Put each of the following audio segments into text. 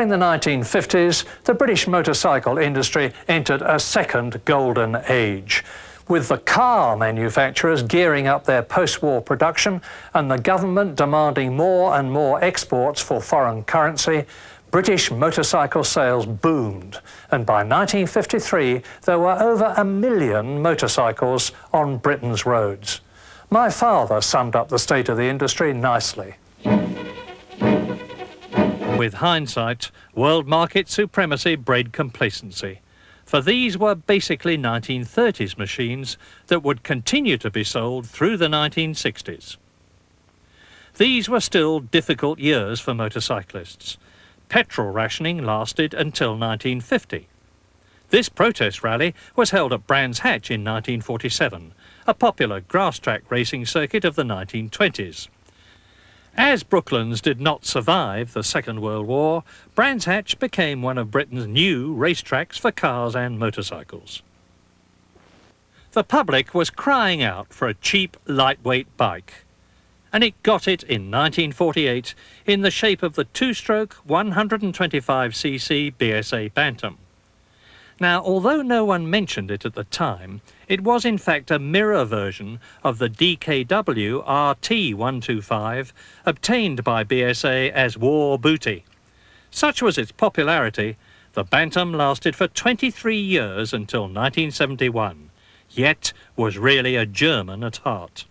In the 1950s, the British motorcycle industry entered a second golden age, with the car manufacturers gearing up their post-war production and the government demanding more and more exports for foreign currency. British motorcycle sales boomed, and by 1953 there were over 1 million motorcycles on Britain's roads. My father summed up the state of the industry nicely. With hindsight, world market supremacy bred complacency, for these were basically 1930s machines that would continue to be sold through the 1960s. These were still difficult years for motorcyclists. Petrol rationing lasted until 1950. This protest rally was held at Brands Hatch in 1947, a popular grass-track racing circuit of the 1920s. As Brooklands did not survive the Second World War, Brands Hatch became one of Britain's new racetracks for cars and motorcycles. The public was crying out for a cheap, lightweight bike, and it got it in 1948 in the shape of the two-stroke 125cc BSA Bantam. Now, although no one mentioned it at the time, it was in fact a mirror version of the DKW RT125 obtained by BSA as war booty. Such was its popularity, the Bantam lasted for 23 years until 1971, yet was really a German at heart.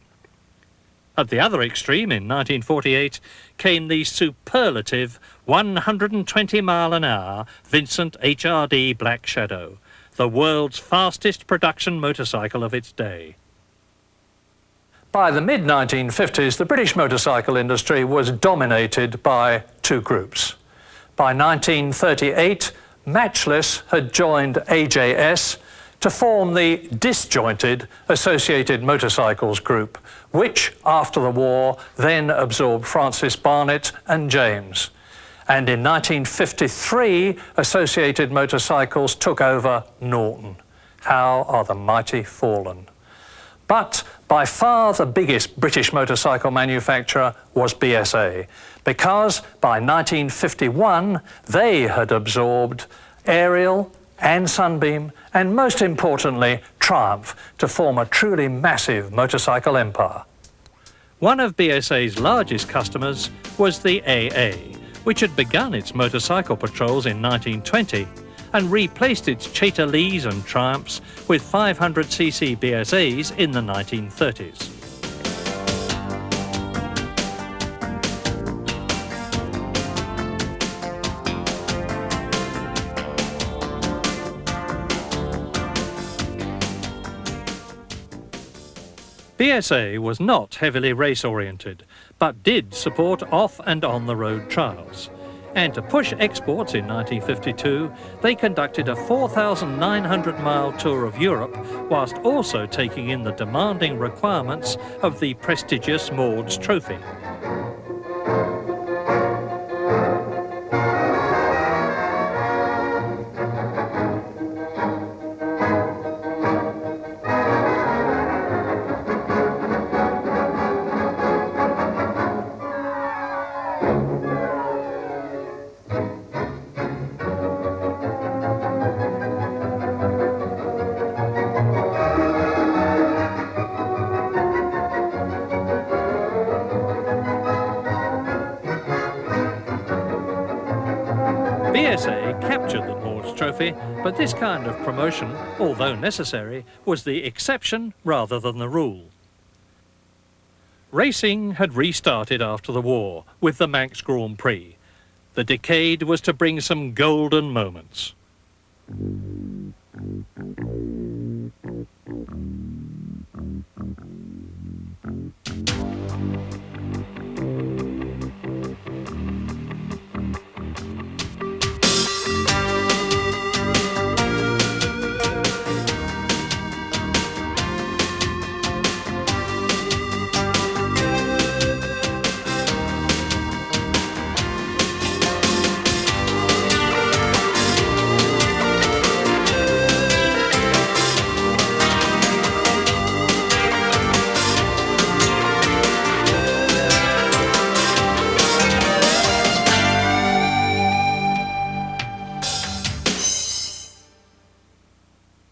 At the other extreme, in 1948, came the superlative 120-mile-an-hour Vincent HRD Black Shadow, the world's fastest production motorcycle of its day. By the mid-1950s, the British motorcycle industry was dominated by two groups. By 1938, Matchless had joined AJS to form the disjointed Associated Motorcycles Group, which, after the war, then absorbed Francis Barnett and James. And in 1953, Associated Motorcycles took over Norton. How are the mighty fallen? But by far the biggest British motorcycle manufacturer was BSA, because by 1951, they had absorbed Ariel and Sunbeam, and most importantly, Triumph, to form a truly massive motorcycle empire. One of BSA's largest customers was the AA, which had begun its motorcycle patrols in 1920 and replaced its Chater-Lees and Triumphs with 500cc BSAs in the 1930s. BSA was not heavily race-oriented, but did support off and on-the-road trials. And to push exports in 1952, they conducted a 4,900-mile tour of Europe, whilst also taking in the demanding requirements of the prestigious Maud's Trophy. BSA captured the Maud's Trophy, but this kind of promotion, although necessary, was the exception rather than the rule. Racing had restarted after the war with the Manx Grand Prix. The decade was to bring some golden moments.